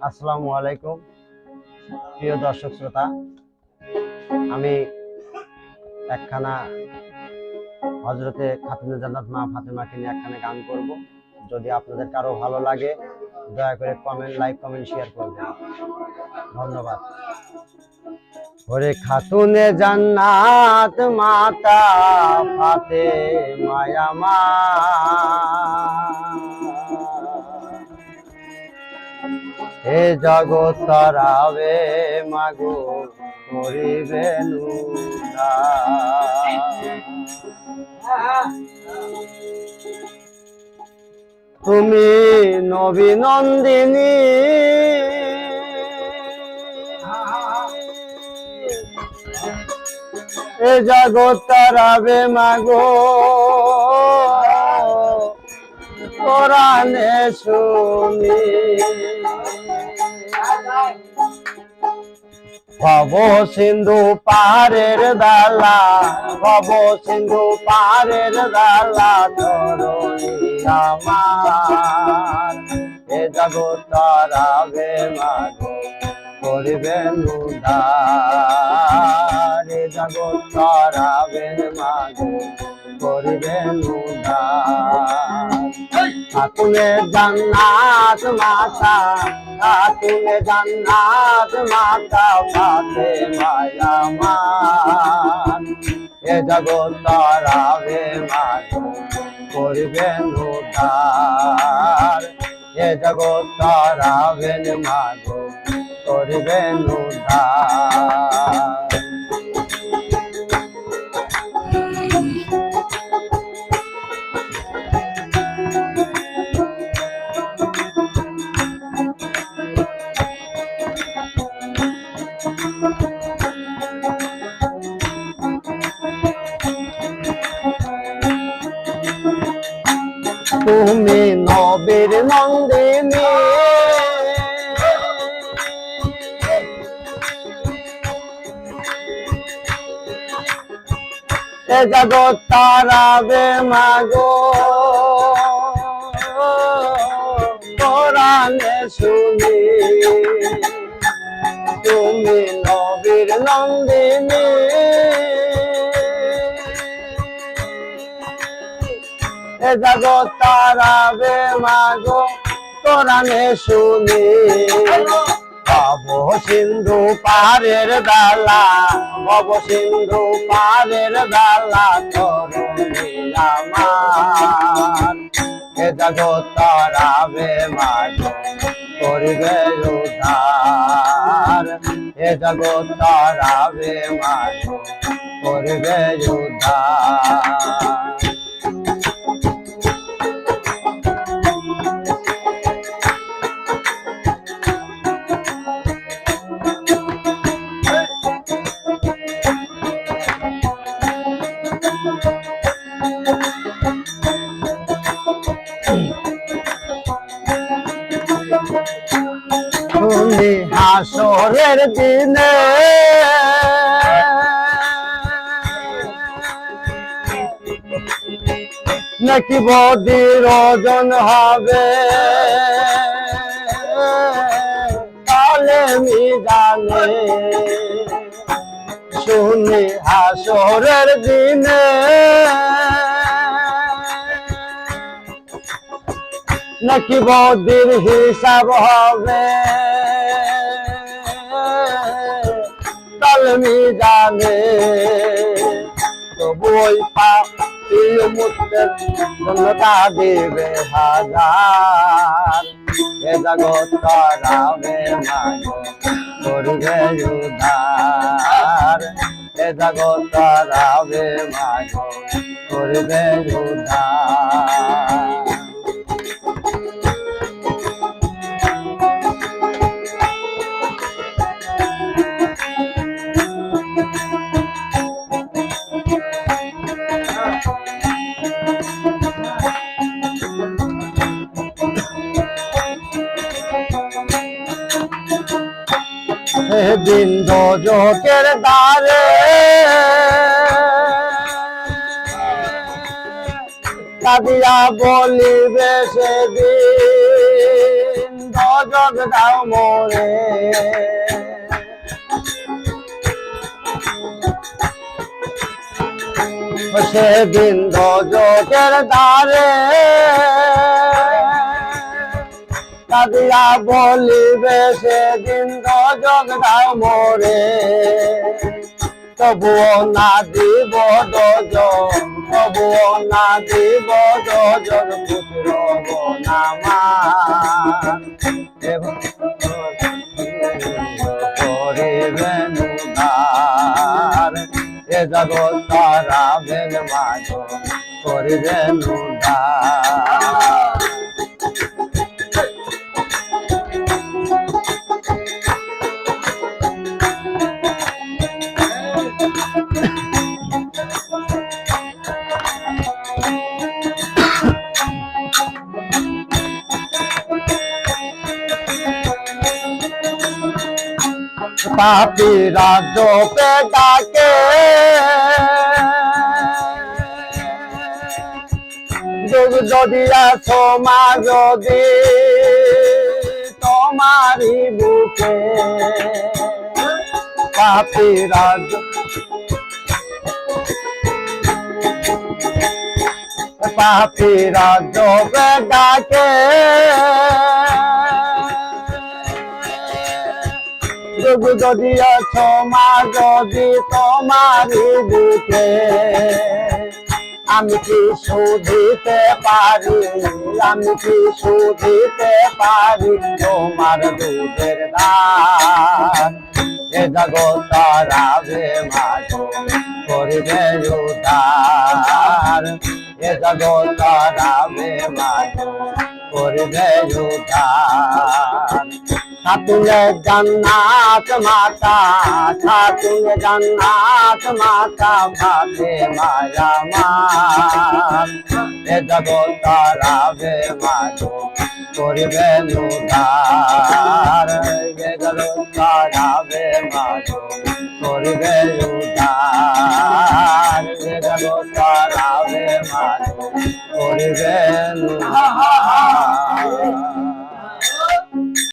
আসসালামু আলাইকুম প্রিয় দর্শক শ্রোতা, আমি একখানা হযরতে খাতুনে জান্নাত মা ফাতেমাকে নিয়ে একখানা গান করব। যদি আপনাদের কারো ভালো লাগে দয়া করে লাইক কমেন্ট শেয়ার করবেন। ধন্যবাদ। ওরে খাতুনে জান্নাত মাতা ফাতেমা এ জগৎ তরাবে মাগো করিবে তুমি নবী নন্দিনী এ জগৎ তরাবে মাগো কোরআনে শুনি ভব সিন্ধু পারের দালা, ভব সিন্ধু পারের দালা তরুণী আমার এ জগৎ তরাবে মাগো করিবেন উদ্ধার, এ জগৎ তরাবে মাগো করিবেন উদ্ধার। খাতুনে জান্নাত মাতা, খাতুনে জান্নাত মাতা ফাতেমা আমার এ জগৎ তরাবে মাগো করিবেন উদ্ধার, এ জগৎ তরাবেন মাগো করিবেন উদ্ধার। তুমি নবীর নন্দিনী এ জগৎ তরাবে মাগো কোরআনে শুনি, তুমি নবীর নন্দিনী এ জগৎ তরাবে মাগো কোরআনে শুনি। ভব সিন্ধু পারের দালা, ভব সিন্ধু পারের দালা তরুণী আমার এ জগৎ তরাবে মাগো করিবে উদ্ধার, এ জগৎ তরাবে মাগো করিবে উদ্ধার। তুমি হাসরের দিনে নাকি বদির ওজন হবে কালে মিজানে, শুনি হাসরের দিনে নাকি বদির হিসাব হবে কাল মিজানে। তবু ওই প্রিয় মুক্তের জন্যতা দিবে হাজার, এ জগৎ তরাবে মাগো করিবে উদ্ধার, এ জগৎ তরাবে মাগো করিবে উদ্ধার। দিন দোজকের দ্বারে কাঁদিয়া বলিবে সেদিন জগ দাও মোরে সেদিন দোজকের দ্বারে কাঁদিয়া বলিবে সেদিন দোজক দাও মোরে তবুও না দিব দোজক তবুও না দিব দোজক পুত্র নামান করিবেন উদ্ধার এ জগৎ তারাবেন মাঝ করিবেন উদ্ধার পাপীরা জপে ডাকে যুগ যদি আছো মা যদি তোমারি বুকে পাপীরা পাপীরা জপে ডাকে যুগ যদি আছো মা যদি তোমারি বুকে আমি কি শুধিতে পারি আমি কি শুধিতে পারি তোমার দুধের দান এ জগৎ তারাবে মাঝ করিবে উদ্ধার এ জগৎ তারাবে মাঝ করিবে উদ্ধার খাতুনে জান্নাত মাতা খাতুনে জান্নাত মাতা ভাতে মায়া মান এ জগৎ তারাবে মাঝ করিবে উদ্ধার এ জগৎ তারাবে মাঝ করিবে উদ্ধার এ জগৎ তারাবে মাঝ করিবে উদ্ধার